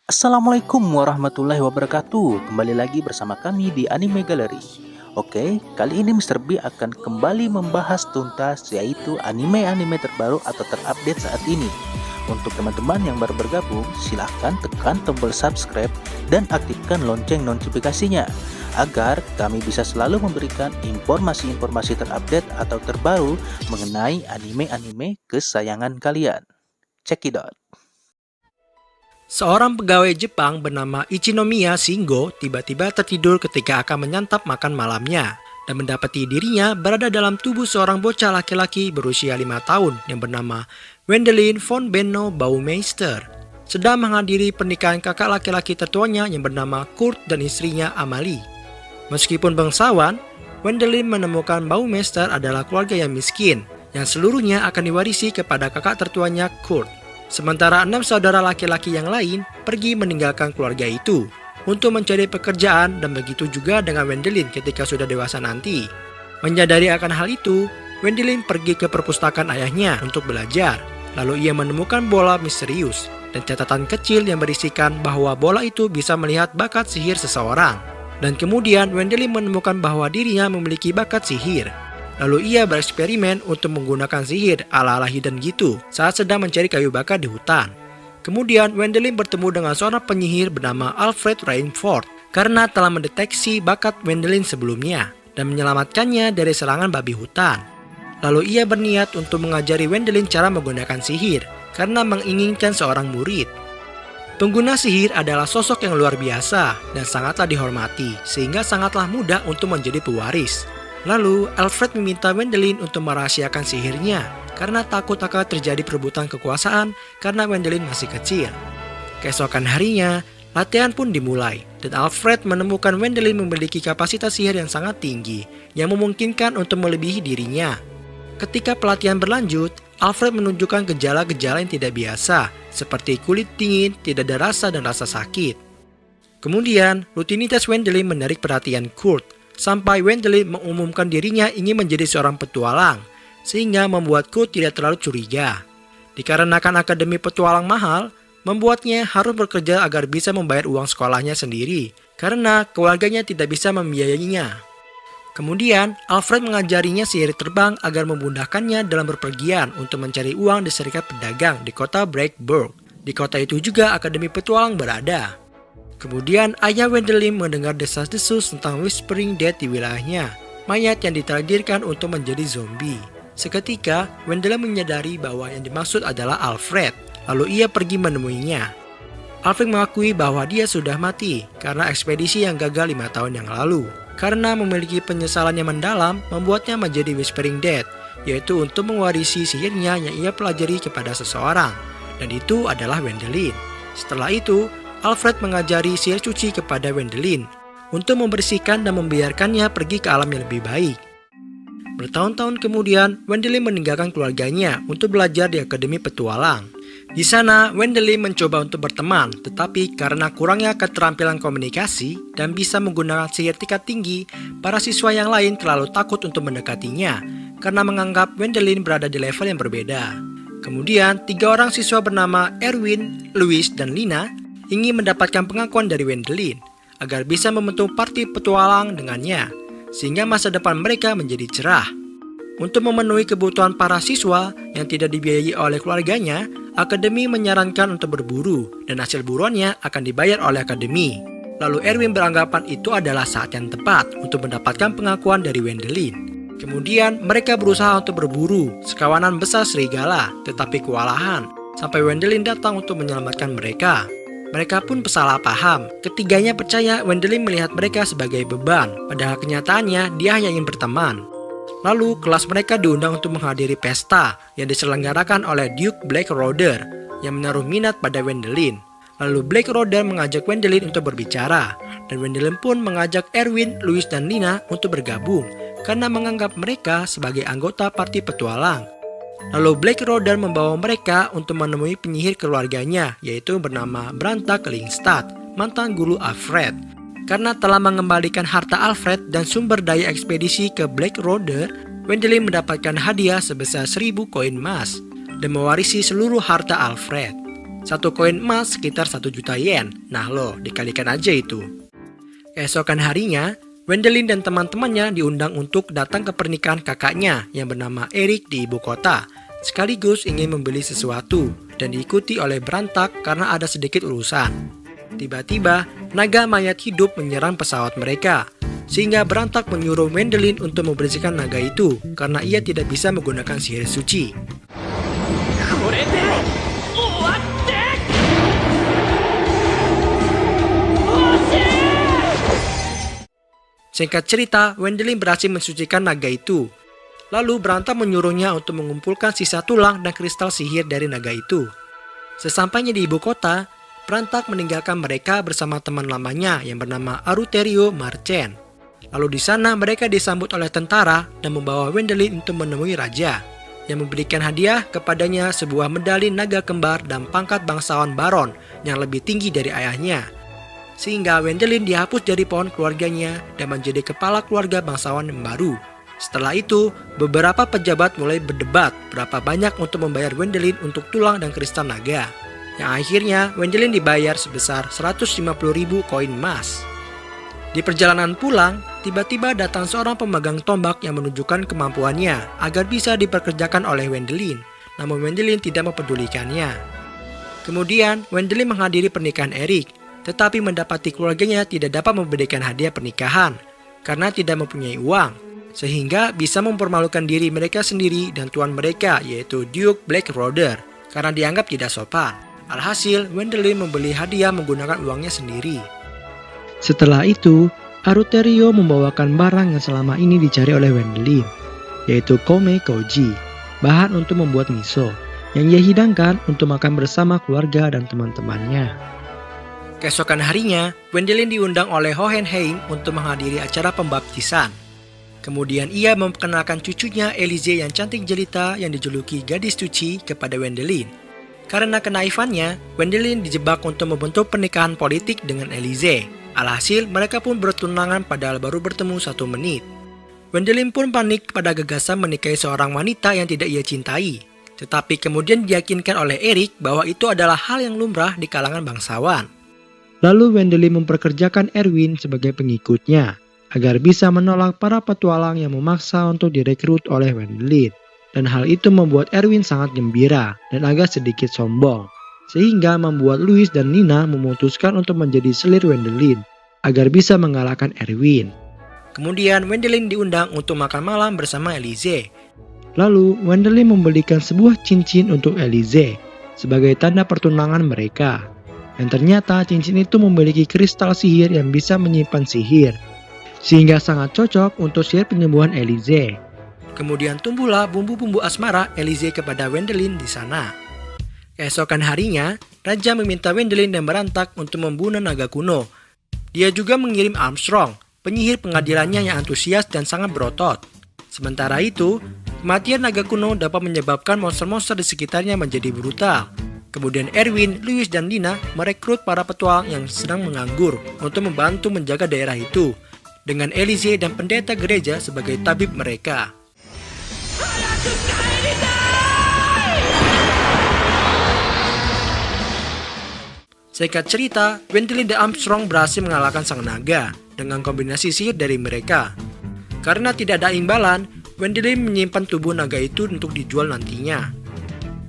Assalamualaikum warahmatullahi wabarakatuh. Kembali lagi bersama kami di Anime Gallery. Oke, kali ini Mr. B akan kembali membahas tuntas yaitu anime-anime terbaru atau terupdate saat ini. Untuk teman-teman yang baru bergabung, silahkan tekan tombol subscribe dan aktifkan lonceng notifikasinya agar kami bisa selalu memberikan informasi-informasi terupdate atau terbaru mengenai anime-anime kesayangan kalian. Check it out. Seorang pegawai Jepang bernama Ichinomiya Shingo tiba-tiba tertidur ketika akan menyantap makan malamnya dan mendapati dirinya berada dalam tubuh seorang bocah laki-laki berusia 5 tahun yang bernama Wendelin von Benno Baumeister sedang menghadiri pernikahan kakak laki-laki tertuanya yang bernama Kurt dan istrinya Amalie. Meskipun bangsawan, Wendelin menemukan Baumeister adalah keluarga yang miskin yang seluruhnya akan diwarisi kepada kakak tertuanya Kurt. Sementara 6 saudara laki-laki yang lain pergi meninggalkan keluarga itu untuk mencari pekerjaan dan begitu juga dengan Wendelin ketika sudah dewasa nanti. Menyadari akan hal itu, Wendelin pergi ke perpustakaan ayahnya untuk belajar. Lalu ia menemukan bola misterius dan catatan kecil yang berisikan bahwa bola itu bisa melihat bakat sihir seseorang. Dan kemudian Wendelin menemukan bahwa dirinya memiliki bakat sihir. Lalu ia bereksperimen untuk menggunakan sihir ala-ala hidden gitu saat sedang mencari kayu bakar di hutan. Kemudian Wendelin bertemu dengan seorang penyihir bernama Alfred Rainford karena telah mendeteksi bakat Wendelin sebelumnya dan menyelamatkannya dari serangan babi hutan. Lalu ia berniat untuk mengajari Wendelin cara menggunakan sihir karena menginginkan seorang murid. Pengguna sihir adalah sosok yang luar biasa dan sangatlah dihormati sehingga sangatlah mudah untuk menjadi pewaris. Lalu, Alfred meminta Wendelin untuk merahasiakan sihirnya karena takut akan terjadi perebutan kekuasaan karena Wendelin masih kecil. Keesokan harinya, latihan pun dimulai dan Alfred menemukan Wendelin memiliki kapasitas sihir yang sangat tinggi yang memungkinkan untuk melebihi dirinya. Ketika pelatihan berlanjut, Alfred menunjukkan gejala-gejala yang tidak biasa seperti kulit dingin, tidak ada rasa dan rasa sakit. Kemudian, rutinitas Wendelin menarik perhatian Kurt sampai Wendelin mengumumkan dirinya ingin menjadi seorang petualang, sehingga membuat Kurt tidak terlalu curiga. Dikarenakan akademi petualang mahal, membuatnya harus bekerja agar bisa membayar uang sekolahnya sendiri, karena keluarganya tidak bisa membiayainya. Kemudian, Alfred mengajarinya sihir terbang agar memudahkannya dalam berpergian untuk mencari uang di serikat pedagang di kota Breakburg. Di kota itu juga akademi petualang berada. Kemudian ayah Wendelin mendengar desas-desus tentang Whispering Dead di wilayahnya, mayat yang ditakdirkan untuk menjadi zombie. Seketika, Wendelin menyadari bahwa yang dimaksud adalah Alfred, lalu ia pergi menemuinya. Alfred mengakui bahwa dia sudah mati karena ekspedisi yang gagal 5 tahun yang lalu. Karena memiliki penyesalan yang mendalam, membuatnya menjadi Whispering Dead, yaitu untuk mewarisi sihirnya yang ia pelajari kepada seseorang, dan itu adalah Wendelin. Setelah itu, Alfred mengajari sihir suci kepada Wendelin untuk membersihkan dan membiarkannya pergi ke alam yang lebih baik. Bertahun-tahun kemudian, Wendelin meninggalkan keluarganya untuk belajar di Akademi Petualang. Di sana, Wendelin mencoba untuk berteman, tetapi karena kurangnya keterampilan komunikasi dan bisa menggunakan sihir tingkat tinggi, para siswa yang lain terlalu takut untuk mendekatinya karena menganggap Wendelin berada di level yang berbeda. Kemudian, 3 orang siswa bernama Erwin, Louis, dan Lina ingin mendapatkan pengakuan dari Wendelin agar bisa membentuk parti petualang dengannya, sehingga masa depan mereka menjadi cerah. Untuk memenuhi kebutuhan para siswa yang tidak dibiayai oleh keluarganya, akademi menyarankan untuk berburu dan hasil buruannya akan dibayar oleh akademi. Lalu Erwin beranggapan itu adalah saat yang tepat untuk mendapatkan pengakuan dari Wendelin. Kemudian mereka berusaha untuk berburu sekawanan besar serigala, tetapi kewalahan sampai Wendelin datang untuk menyelamatkan mereka. Mereka pun salah paham. Ketiganya percaya Wendelin melihat mereka sebagai beban, padahal kenyataannya dia hanya ingin berteman. Lalu kelas mereka diundang untuk menghadiri pesta yang diselenggarakan oleh Duke Blackroder yang menaruh minat pada Wendelin. Lalu Blackroder mengajak Wendelin untuk berbicara, dan Wendelin pun mengajak Erwin, Louis, dan Lina untuk bergabung karena menganggap mereka sebagai anggota parti petualang. Lalu Blackroder membawa mereka untuk menemui penyihir keluarganya, yaitu bernama Branta Klingstad, mantan guru Alfred. Karena telah mengembalikan harta Alfred dan sumber daya ekspedisi ke Blackroder, Wendelin mendapatkan hadiah sebesar 1000 koin emas dan mewarisi seluruh harta Alfred. Satu koin emas sekitar 1 juta yen. Nah loh, dikalikan aja itu. Keesokan harinya, Wendelin dan teman-temannya diundang untuk datang ke pernikahan kakaknya yang bernama Erik di ibu kota, sekaligus ingin membeli sesuatu dan diikuti oleh Berantak karena ada sedikit urusan. Tiba-tiba, naga mayat hidup menyerang pesawat mereka, sehingga Berantak menyuruh Wendelin untuk membersihkan naga itu karena ia tidak bisa menggunakan sihir suci. Singkat cerita, Wendelin berhasil mensucikan naga itu. Lalu Berantak menyuruhnya untuk mengumpulkan sisa tulang dan kristal sihir dari naga itu. Sesampainya di ibu kota, Berantak meninggalkan mereka bersama teman lamanya yang bernama Aruterio Marchen. Lalu di sana mereka disambut oleh tentara dan membawa Wendelin untuk menemui raja, yang memberikan hadiah kepadanya sebuah medali naga kembar dan pangkat bangsawan baron yang lebih tinggi dari ayahnya. Sehingga Wendelin dihapus dari pohon keluarganya dan menjadi kepala keluarga bangsawan yang baru. Setelah itu, beberapa pejabat mulai berdebat berapa banyak untuk membayar Wendelin untuk tulang dan kristal naga. Yang akhirnya, Wendelin dibayar sebesar 150.000 koin emas. Di perjalanan pulang, tiba-tiba datang seorang pemegang tombak yang menunjukkan kemampuannya agar bisa diperkerjakan oleh Wendelin. Namun Wendelin tidak mempedulikannya. Kemudian, Wendelin menghadiri pernikahan Erik, tetapi mendapati keluarganya tidak dapat memberikan hadiah pernikahan karena tidak mempunyai uang, sehingga bisa mempermalukan diri mereka sendiri dan tuan mereka yaitu Duke Blackroder karena dianggap tidak sopan. Alhasil, Wendelin membeli hadiah menggunakan uangnya sendiri. Setelah itu, Aruterio membawakan barang yang selama ini dicari oleh Wendelin, yaitu Kome Koji, bahan untuk membuat miso, yang ia hidangkan untuk makan bersama keluarga dan teman-temannya. Keesokan harinya, Wendelin diundang oleh Hohenheim untuk menghadiri acara pembaptisan. Kemudian ia memperkenalkan cucunya Elize yang cantik jelita yang dijuluki gadis suci kepada Wendelin. Karena kenaifannya, Wendelin dijebak untuk membentuk pernikahan politik dengan Elize. Alhasil, mereka pun bertunangan padahal baru bertemu 1 menit. Wendelin pun panik pada gagasan menikahi seorang wanita yang tidak ia cintai. Tetapi kemudian diyakinkan oleh Erik bahwa itu adalah hal yang lumrah di kalangan bangsawan. Lalu Wendelin memperkerjakan Erwin sebagai pengikutnya, agar bisa menolak para petualang yang memaksa untuk direkrut oleh Wendelin. Dan hal itu membuat Erwin sangat gembira dan agak sedikit sombong, sehingga membuat Louis dan Nina memutuskan untuk menjadi selir Wendelin, agar bisa mengalahkan Erwin. Kemudian Wendelin diundang untuk makan malam bersama Elize. Lalu Wendelin membelikan sebuah cincin untuk Elize, sebagai tanda pertunangan mereka. Dan ternyata cincin itu memiliki kristal sihir yang bisa menyimpan sihir, sehingga sangat cocok untuk sihir penyembuhan Elize. Kemudian tumbuhlah bumbu-bumbu asmara Elize kepada Wendelin di sana. Keesokan harinya, Raja meminta Wendelin dan Berantak untuk membunuh naga kuno. Dia juga mengirim Armstrong, penyihir pengadilannya yang antusias dan sangat berotot. Sementara itu, kematian naga kuno dapat menyebabkan monster-monster di sekitarnya menjadi brutal. Kemudian Erwin, Louis, dan Nina merekrut para petualang yang sedang menganggur untuk membantu menjaga daerah itu, dengan Elize dan pendeta gereja sebagai tabib mereka. Singkat cerita, Wendelin dan Armstrong berhasil mengalahkan sang naga dengan kombinasi sihir dari mereka. Karena tidak ada imbalan, Wendelin menyimpan tubuh naga itu untuk dijual nantinya.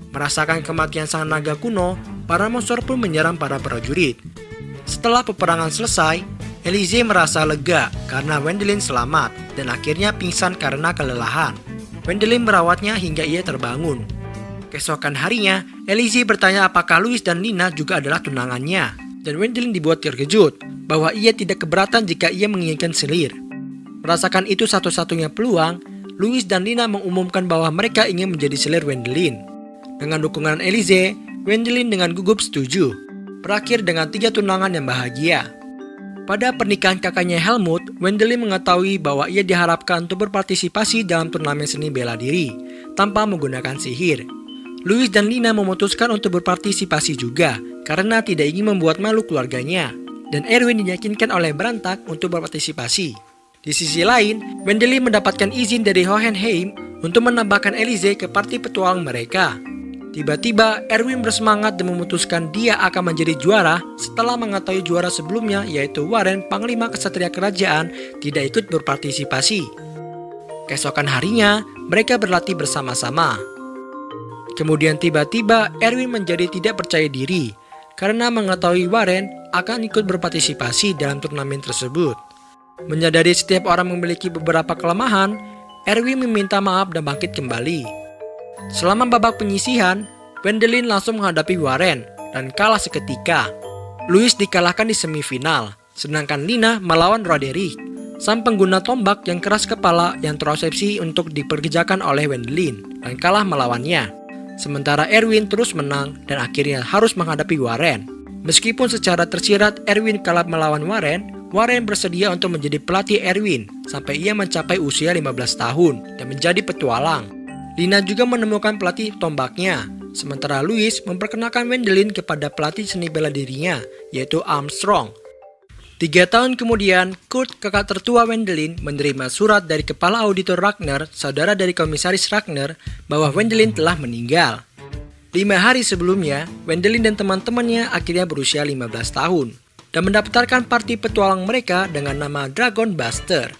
Merasakan kematian sang naga kuno, para monster pun menyerang para prajurit. Setelah peperangan selesai, Elize merasa lega karena Wendelin selamat dan akhirnya pingsan karena kelelahan. Wendelin merawatnya hingga ia terbangun. Keesokan harinya, Elize bertanya apakah Louis dan Nina juga adalah tunangannya. Dan Wendelin dibuat terkejut bahwa ia tidak keberatan jika ia menginginkan selir. Merasakan itu satu-satunya peluang, Louis dan Nina mengumumkan bahwa mereka ingin menjadi selir Wendelin. Dengan dukungan Elize, Wendelin dengan gugup setuju. Berakhir dengan 3 tunangan yang bahagia. Pada pernikahan kakaknya Helmut, Wendelin mengetahui bahwa ia diharapkan untuk berpartisipasi dalam turnamen seni bela diri, tanpa menggunakan sihir. Louis dan Nina memutuskan untuk berpartisipasi juga, karena tidak ingin membuat malu keluarganya. Dan Erwin diyakinkan oleh Berantak untuk berpartisipasi. Di sisi lain, Wendelin mendapatkan izin dari Hohenheim untuk menambahkan Elize ke parti petualang mereka. Tiba-tiba Erwin bersemangat dan memutuskan dia akan menjadi juara setelah mengetahui juara sebelumnya yaitu Warren, Panglima Kesatria Kerajaan, tidak ikut berpartisipasi. Keesokan harinya, mereka berlatih bersama-sama. Kemudian tiba-tiba Erwin menjadi tidak percaya diri karena mengetahui Warren akan ikut berpartisipasi dalam turnamen tersebut. Menyadari setiap orang memiliki beberapa kelemahan, Erwin meminta maaf dan bangkit kembali. Selama babak penyisihan, Wendelin langsung menghadapi Warren dan kalah seketika. Louis dikalahkan di semifinal, sedangkan Lina melawan Roderick, sang pengguna tombak yang keras kepala yang terosepsi untuk diperkerjakan oleh Wendelin dan kalah melawannya. Sementara Erwin terus menang dan akhirnya harus menghadapi Warren. Meskipun secara tersirat Erwin kalah melawan Warren, Warren bersedia untuk menjadi pelatih Erwin sampai ia mencapai usia 15 tahun dan menjadi petualang. Lina juga menemukan pelatih tombaknya, sementara Louis memperkenalkan Wendelin kepada pelatih seni bela dirinya, yaitu Armstrong. 3 tahun kemudian, Kurt, kakak tertua Wendelin, menerima surat dari kepala auditor Ragnar, saudara dari komisaris Ragnar, bahwa Wendelin telah meninggal. 5 hari sebelumnya, Wendelin dan teman-temannya akhirnya berusia 15 tahun, dan mendaftarkan parti petualang mereka dengan nama Dragon Buster.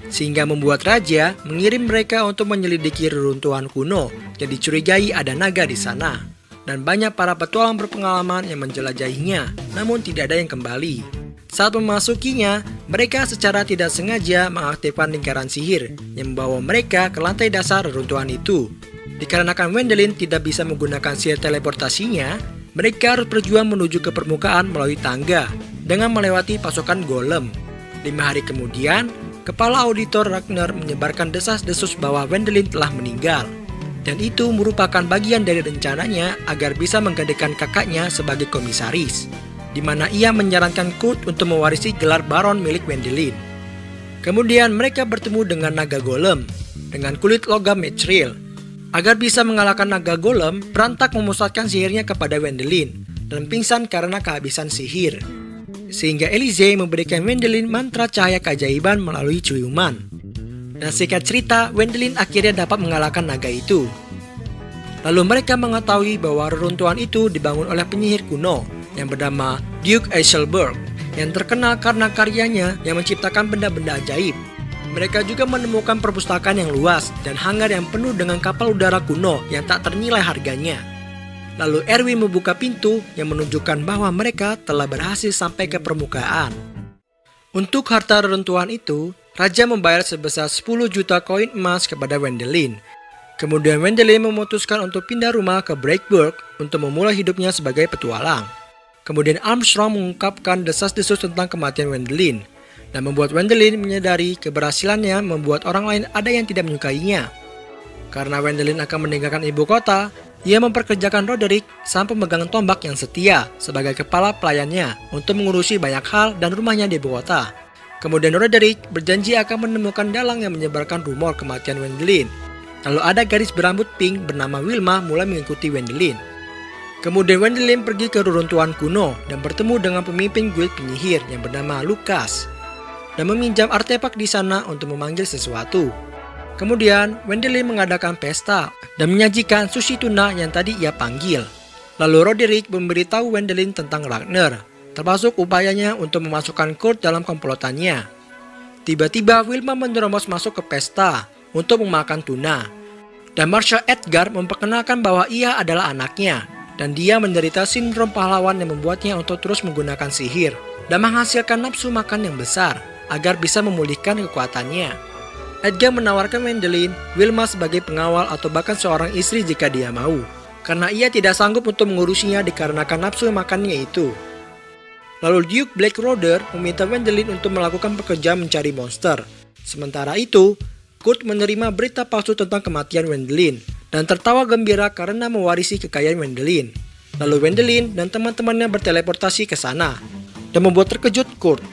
Sehingga membuat raja mengirim mereka untuk menyelidiki reruntuhan kuno yang dicurigai ada naga di sana. Dan banyak para petualang berpengalaman yang menjelajahinya, namun tidak ada yang kembali. Saat memasukinya, mereka secara tidak sengaja mengaktifkan lingkaran sihir yang membawa mereka ke lantai dasar reruntuhan itu. Dikarenakan Wendelin tidak bisa menggunakan sihir teleportasinya, mereka harus berjuang menuju ke permukaan melalui tangga dengan melewati pasukan golem. 5 hari kemudian, kepala auditor Ragnar menyebarkan desas-desus bahwa Wendelin telah meninggal. Dan itu merupakan bagian dari rencananya agar bisa menggantikan kakaknya sebagai komisaris, di mana ia menyarankan Kurt untuk mewarisi gelar baron milik Wendelin. Kemudian mereka bertemu dengan naga golem dengan kulit logam mithril. Agar bisa mengalahkan naga golem, berantak memusatkan sihirnya kepada Wendelin dan pingsan karena kehabisan sihir. Sehingga Elise memberikan Wendelin mantra cahaya keajaiban melalui ciuman. Dan singkat cerita, Wendelin akhirnya dapat mengalahkan naga itu. Lalu mereka mengetahui bahwa reruntuhan itu dibangun oleh penyihir kuno yang bernama Duke Eiselberg, yang terkenal karena karyanya yang menciptakan benda-benda ajaib. Mereka juga menemukan perpustakaan yang luas dan hangar yang penuh dengan kapal udara kuno yang tak ternilai harganya. Lalu Erwin membuka pintu yang menunjukkan bahwa mereka telah berhasil sampai ke permukaan. Untuk harta reruntuhan itu, Raja membayar sebesar 10 juta koin emas kepada Wendelin. Kemudian Wendelin memutuskan untuk pindah rumah ke Breakburg untuk memulai hidupnya sebagai petualang. Kemudian Armstrong mengungkapkan desas-desus tentang kematian Wendelin dan membuat Wendelin menyadari keberhasilannya membuat orang lain ada yang tidak menyukainya. Karena Wendelin akan meninggalkan ibu kota, ia memperkerjakan Roderick, sang pemegang tombak yang setia, sebagai kepala pelayannya untuk mengurusi banyak hal dan rumahnya di ibu kota. Kemudian Roderick berjanji akan menemukan dalang yang menyebarkan rumor kematian Wendelin. Lalu ada gadis berambut pink bernama Wilma mulai mengikuti Wendelin. Kemudian Wendelin pergi ke reruntuhan kuno dan bertemu dengan pemimpin guild penyihir yang bernama Lucas dan meminjam artefak di sana untuk memanggil sesuatu. Kemudian Wendelin mengadakan pesta dan menyajikan sushi tuna yang tadi ia panggil. Lalu Roderick memberitahu Wendelin tentang Ragnar, termasuk upayanya untuk memasukkan Kurt dalam komplotannya. Tiba-tiba Wilma menerobos masuk ke pesta untuk memakan tuna. Dan Marshal Edgar memperkenalkan bahwa ia adalah anaknya, dan dia menderita sindrom pahlawan yang membuatnya untuk terus menggunakan sihir dan menghasilkan nafsu makan yang besar agar bisa memulihkan kekuatannya. Edgar menawarkan Wendelin, Wilma sebagai pengawal atau bahkan seorang istri jika dia mau, karena ia tidak sanggup untuk mengurusinya dikarenakan nafsu makannya itu. Lalu Duke Blackroder meminta Wendelin untuk melakukan pekerjaan mencari monster. Sementara itu, Kurt menerima berita palsu tentang kematian Wendelin dan tertawa gembira karena mewarisi kekayaan Wendelin. Lalu Wendelin dan teman-temannya berteleportasi ke sana dan membuat terkejut Kurt.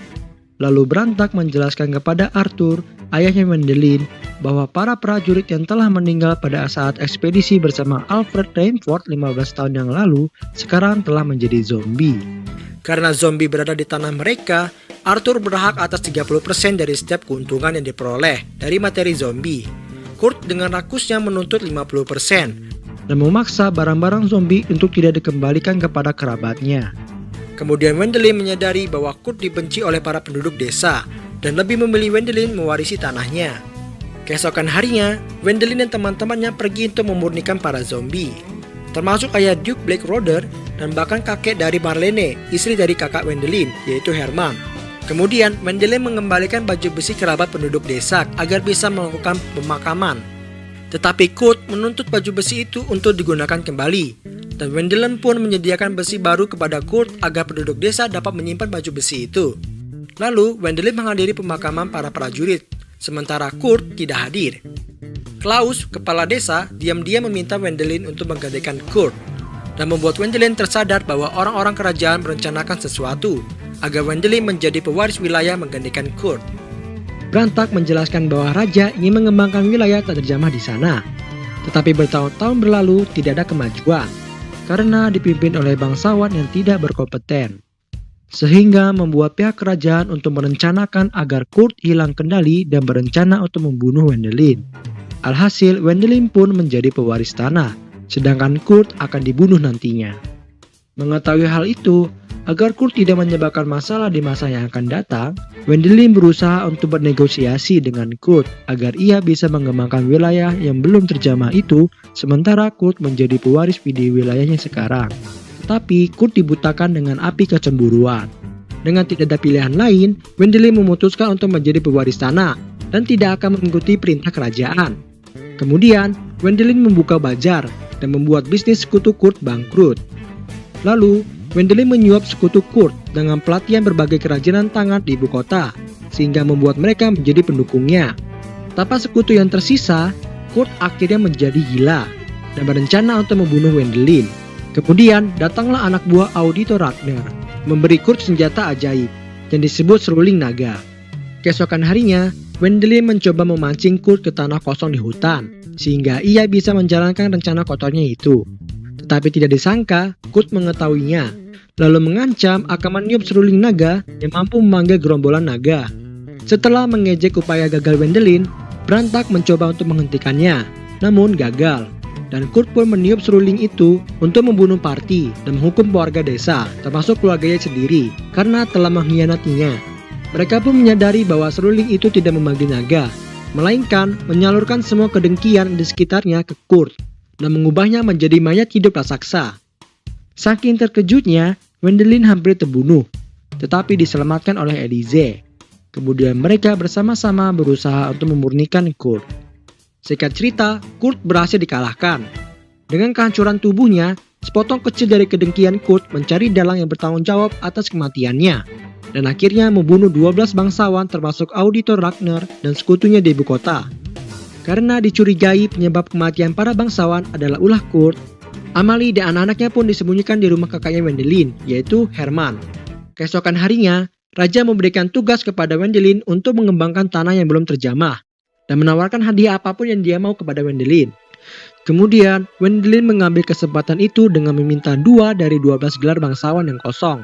Lalu berantak menjelaskan kepada Arthur, ayahnya Wendelin, bahwa para prajurit yang telah meninggal pada saat ekspedisi bersama Alfred Rainford 15 tahun yang lalu sekarang telah menjadi zombie. Karena zombie berada di tanah mereka, Arthur berhak atas 30% dari setiap keuntungan yang diperoleh dari materi zombie. Kurt dengan rakusnya menuntut 50%. dan memaksa barang-barang zombie untuk tidak dikembalikan kepada kerabatnya. Kemudian Wendelin menyadari bahwa Kurt dibenci oleh para penduduk desa dan lebih memilih Wendelin mewarisi tanahnya. Keesokan harinya, Wendelin dan teman-temannya pergi untuk memurnikan para zombie, termasuk ayah Duke Blackroder dan bahkan kakek dari Marlene, istri dari kakak Wendelin, yaitu Herman. Kemudian, Wendelin mengembalikan baju besi kerabat penduduk desa agar bisa melakukan pemakaman. Tetapi Kurt menuntut baju besi itu untuk digunakan kembali, dan Wendelin pun menyediakan besi baru kepada Kurt agar penduduk desa dapat menyimpan baju besi itu. Lalu, Wendelin menghadiri pemakaman para prajurit, sementara Kurt tidak hadir. Klaus, kepala desa, diam-diam meminta Wendelin untuk menggantikan Kurt, dan membuat Wendelin tersadar bahwa orang-orang kerajaan merencanakan sesuatu agar Wendelin menjadi pewaris wilayah menggantikan Kurt. Brantak menjelaskan bahwa raja ingin mengembangkan wilayah tak terjamah di sana, tetapi bertahun-tahun berlalu tidak ada kemajuan karena dipimpin oleh bangsawan yang tidak berkompeten, sehingga membuat pihak kerajaan untuk merencanakan agar Kurt hilang kendali dan berencana untuk membunuh Wendelin. Alhasil, Wendelin pun menjadi pewaris tanah, sedangkan Kurt akan dibunuh nantinya. Mengetahui hal itu, agar Kurt tidak menyebabkan masalah di masa yang akan datang, Wendelin berusaha untuk bernegosiasi dengan Kurt agar ia bisa mengembangkan wilayah yang belum terjamah itu, sementara Kurt menjadi pewaris di wilayahnya sekarang. Tetapi Kurt dibutakan dengan api kecemburuan. Dengan tidak ada pilihan lain, Wendelin memutuskan untuk menjadi pewaris tanah dan tidak akan mengikuti perintah kerajaan. Kemudian, Wendelin membuka bazar dan membuat bisnis sekutu Kurt bangkrut. Lalu, Wendelin menyuap sekutu Kurt dengan pelatihan berbagai kerajinan tangan di ibu kota, sehingga membuat mereka menjadi pendukungnya. Tanpa sekutu yang tersisa, Kurt akhirnya menjadi gila dan berencana untuk membunuh Wendelin. Kemudian datanglah anak buah Auditor Ragnar, memberi Kurt senjata ajaib yang disebut seruling naga. Keesokan harinya, Wendelin mencoba memancing Kurt ke tanah kosong di hutan, sehingga ia bisa menjalankan rencana kotornya itu. Tetapi tidak disangka, Kurt mengetahuinya, lalu mengancam akan meniup seruling naga yang mampu memanggil gerombolan naga. Setelah mengejek upaya gagal Wendelin, Brantak mencoba untuk menghentikannya, namun gagal. Dan Kurt pun meniup seruling itu untuk membunuh Parti dan menghukum warga desa, termasuk keluarganya sendiri, karena telah mengkhianatinya. Mereka pun menyadari bahwa seruling itu tidak memanggil naga, melainkan menyalurkan semua kedengkian di sekitarnya ke Kurt dan mengubahnya menjadi mayat hidup raksasa. Saking terkejutnya, Wendelin hampir terbunuh, tetapi diselamatkan oleh Elize. Kemudian mereka bersama-sama berusaha untuk memurnikan Kurt. Singkat cerita, Kurt berhasil dikalahkan. Dengan kehancuran tubuhnya, sepotong kecil dari kedengkian Kurt mencari dalang yang bertanggung jawab atas kematiannya, dan akhirnya membunuh 12 bangsawan termasuk Auditor Ragnar dan sekutunya di ibu kota. Karena dicurigai penyebab kematian para bangsawan adalah ulah Kurt, Amalie dan anak-anaknya pun disembunyikan di rumah kakaknya Wendelin, yaitu Herman. Keesokan harinya, Raja memberikan tugas kepada Wendelin untuk mengembangkan tanah yang belum terjamah, dan menawarkan hadiah apapun yang dia mau kepada Wendelin. Kemudian, Wendelin mengambil kesempatan itu dengan meminta 2 dari 12 gelar bangsawan yang kosong.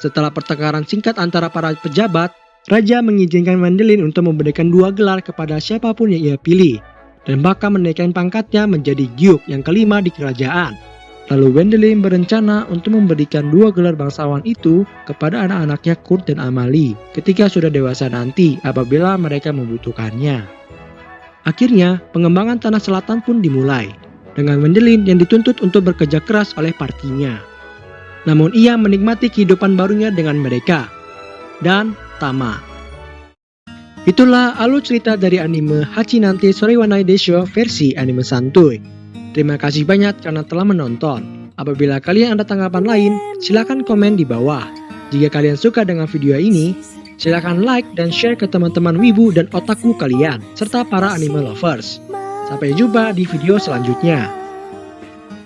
Setelah pertengkaran singkat antara para pejabat, Raja mengizinkan Wendelin untuk memberikan 2 gelar kepada siapapun yang ia pilih, dan bahkan menaikkan pangkatnya menjadi Duke yang kelima di kerajaan. Lalu Wendelin berencana untuk memberikan 2 gelar bangsawan itu kepada anak-anaknya Kurt dan Amalie ketika sudah dewasa nanti apabila mereka membutuhkannya. Akhirnya, pengembangan tanah selatan pun dimulai, dengan Wendelin yang dituntut untuk bekerja keras oleh partinya. Namun ia menikmati kehidupan barunya dengan mereka, dan tamat. Itulah alur cerita dari anime Hachinante Sorewanai Desho versi anime santuy. Terima kasih banyak karena telah menonton. Apabila kalian ada tanggapan lain, silakan komen di bawah. Jika kalian suka dengan video ini, silakan like dan share ke teman-teman wibu dan otaku kalian, serta para anime lovers. Sampai jumpa di video selanjutnya.